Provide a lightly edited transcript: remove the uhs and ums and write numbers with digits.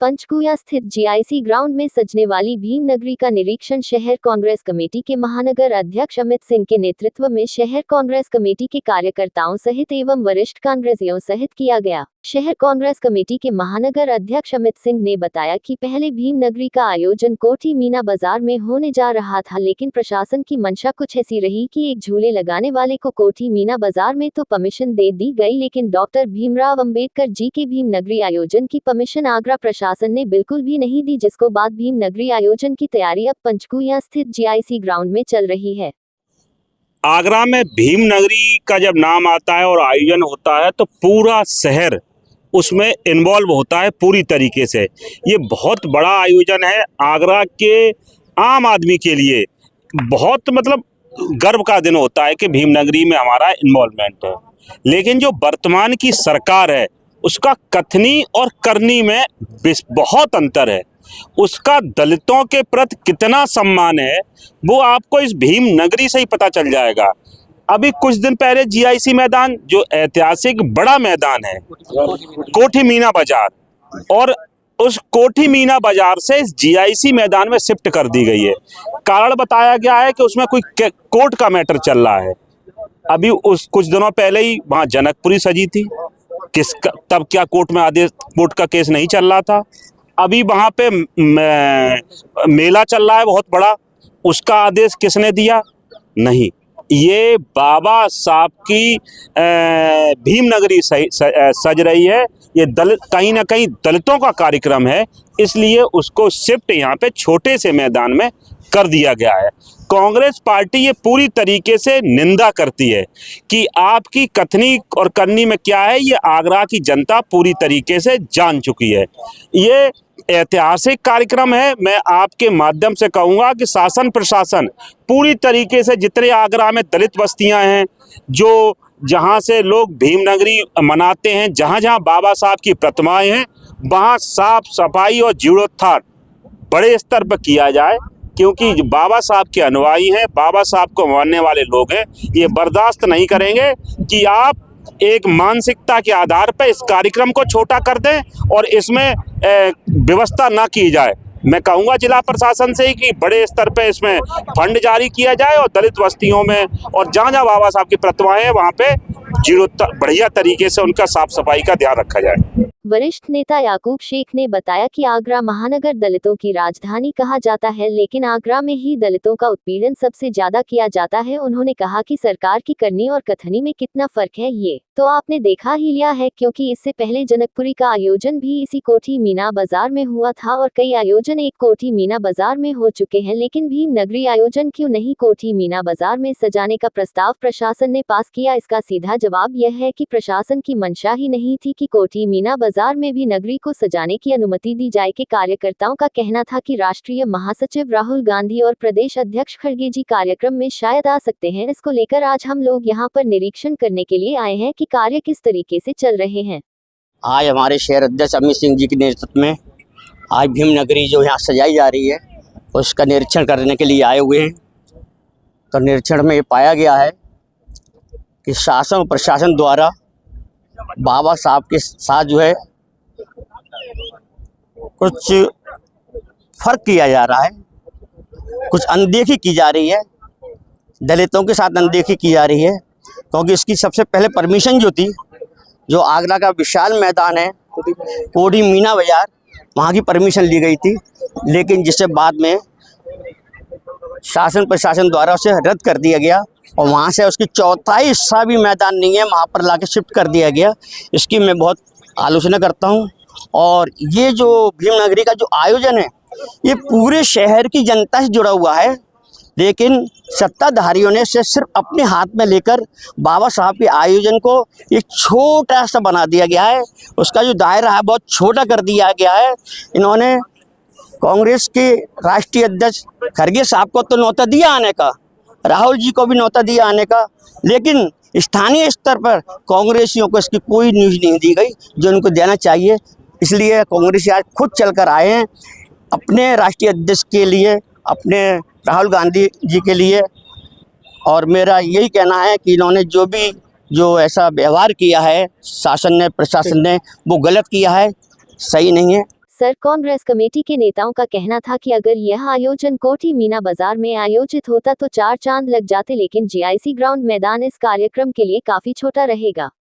पंचकुला स्थित GIC ground में सजने वाली भीम नगरी का निरीक्षण शहर कांग्रेस कमेटी के महानगर अध्यक्ष अमित सिंह के नेतृत्व में शहर कांग्रेस कमेटी के कार्यकर्ताओं सहित एवं वरिष्ठ कांग्रेसियों सहित किया गया। शहर कांग्रेस कमेटी के महानगर अध्यक्ष अमित सिंह ने बताया कि पहले भीम नगरी का आयोजन कोठी मीना बाजार में होने जा रहा था, लेकिन प्रशासन की मंशा कुछ ऐसी रही कि एक झूले लगाने वाले को कोठी मीना बाजार में तो परमिशन दे दी गई, लेकिन डॉक्टर भीमराव अंबेडकर जी के भीम नगरी आयोजन की परमिशन आगरा प्रशासन ने बिल्कुल भी नहीं दी, जिसको बाद भीम नगरी आयोजन की तैयारी अब पंचकुला स्थित जीआईसी ग्राउंड में चल रही है। आगरा में भीम नगरी का जब नाम आता है और आयोजन होता है तो पूरा शहर उसमें इन्वॉल्व होता है पूरी तरीके से। ये बहुत बड़ा आयोजन है, आगरा के आम आदमी के लिए बहुत गर्व का दिन होता है कि भीम नगरी में हमारा इन्वॉल्वमेंट है। लेकिन जो वर्तमान की सरकार है उसका कथनी और करनी में बहुत अंतर है। उसका दलितों के प्रति कितना सम्मान है वो आपको इस भीम नगरी से ही पता चल जाएगा। अभी कुछ दिन पहले जीआईसी मैदान, जो ऐतिहासिक बड़ा मैदान है, कोठी मीना बाजार, और उस कोठी मीना बाजार से इस जीआईसी मैदान में शिफ्ट कर दी गई है। कारण बताया गया है कि उसमें कोई कोर्ट का मैटर चल रहा है। अभी उस कुछ दिनों पहले ही वहाँ जनकपुरी सजी थी, तब क्या कोर्ट में आदेश, कोर्ट का केस नहीं चल रहा था। अभी वहाँ पे मेला चल रहा है बहुत बड़ा, उसका आदेश किसने दिया? नहीं। ये बाबा साहब की भीम नगरी सज रही है। ये दलित, कहीं ना कहीं दलितों का कार्यक्रम है, इसलिए उसको शिफ्ट यहाँ पे छोटे से मैदान में कर दिया गया है। कांग्रेस पार्टी ये पूरी तरीके से निंदा करती है कि आपकी कथनी और करनी में क्या है, ये आगरा की जनता पूरी तरीके से जान चुकी है। ये ऐतिहासिक कार्यक्रम है। मैं आपके माध्यम से कहूँगा कि शासन प्रशासन पूरी तरीके से, जितने आगरा में दलित बस्तियाँ हैं, जो जहाँ से लोग भीम नगरी मनाते हैं, जहाँ जहाँ बाबा साहब की प्रतिमाएं हैं, वहाँ साफ सफाई और जीर्णोद्धार बड़े स्तर पर किया जाए, क्योंकि बाबा साहब के अनुयायी हैं, बाबा साहब को मानने वाले लोग हैं। ये बर्दाश्त नहीं करेंगे कि आप एक मानसिकता के आधार पर इस कार्यक्रम को छोटा कर दें और इसमें व्यवस्था ना की जाए। मैं कहूँगा जिला प्रशासन से ही कि बड़े स्तर पे इसमें फंड जारी किया जाए और दलित बस्तियों में और जहाँ जहाँ बाबा साहब की प्रतिमाएं हैं वहाँ पे बढ़िया तरीके से उनका साफ सफाई का ध्यान रखा जाए। वरिष्ठ नेता याकूब शेख ने बताया कि आगरा महानगर दलितों की राजधानी कहा जाता है, लेकिन आगरा में ही दलितों का उत्पीड़न सबसे ज्यादा किया जाता है। उन्होंने कहा कि सरकार की करनी और कथनी में कितना फर्क है ये तो आपने देखा ही लिया है, क्योंकि इससे पहले जनकपुरी का आयोजन भी इसी कोठी मीना बाजार में हुआ था और कई आयोजन एक कोठी मीना बाजार में हो चुके हैं, लेकिन भीम नगरी आयोजन क्यों नहीं कोठी मीना बाजार में सजाने का प्रस्ताव प्रशासन ने पास किया? इसका सीधा जवाब यह है कि प्रशासन की मंशा ही नहीं थी कि कोठी मीना बाजार में भी नगरी को सजाने की अनुमति दी जाए। के कार्यकर्ताओं का कहना था कि राष्ट्रीय महासचिव राहुल गांधी और प्रदेश अध्यक्ष खड़गे जी कार्यक्रम में शायद आ सकते हैं। इसको लेकर आज हम लोग यहाँ पर निरीक्षण करने के लिए आए हैं कि कार्य किस तरीके से चल रहे हैं। आज हमारे शहर अध्यक्ष अमित सिंह जी के नेतृत्व में आज भीम नगरी जो यहाँ सजाई जा रही है उसका निरीक्षण करने के लिए आए हुए हैं। तो निरीक्षण में ये पाया गया है कि शासन और प्रशासन द्वारा बाबा साहब के साथ जो है कुछ फर्क किया जा रहा है, कुछ अनदेखी की जा रही है, दलितों के साथ अनदेखी की जा रही है। क्योंकि इसकी सबसे पहले परमिशन जो थी, जो आगरा का विशाल मैदान है कोठी मीना बाजार, वहाँ की परमिशन ली गई थी, लेकिन जिससे बाद में शासन प्रशासन द्वारा उसे रद्द कर दिया गया और वहाँ से उसकी चौथाई हिस्सा भी मैदान नहीं है, वहाँ पर लाके शिफ्ट कर दिया गया। इसकी मैं बहुत आलोचना करता हूँ। और ये जो भीम नगरी का जो आयोजन है ये पूरे शहर की जनता से जुड़ा हुआ है, लेकिन सत्ताधारियों ने इसे सिर्फ अपने हाथ में लेकर बाबा साहब के आयोजन को एक छोटा सा बना दिया गया है। उसका जो दायरा है बहुत छोटा कर दिया गया है। इन्होंने कांग्रेस के राष्ट्रीय अध्यक्ष खड़गे साहब को तो न्योता दिया आने का, राहुल जी को भी न्योता दिया आने का, लेकिन स्थानीय स्तर पर कांग्रेसियों को इसकी कोई न्यूज़ नहीं दी गई जो उनको देना चाहिए। इसलिए कांग्रेसी आज खुद चलकर आए हैं अपने राष्ट्रीय अध्यक्ष के लिए, अपने राहुल गांधी जी के लिए। और मेरा यही कहना है कि इन्होंने जो ऐसा व्यवहार किया है शासन ने, प्रशासन ने, वो गलत किया है, सही नहीं है। सर कांग्रेस कमेटी के नेताओं का कहना था कि अगर यह आयोजन कोठी मीना बाजार में आयोजित होता तो 4 चांद लग जाते, लेकिन जीआईसी ग्राउंड मैदान इस कार्यक्रम के लिए काफी छोटा रहेगा।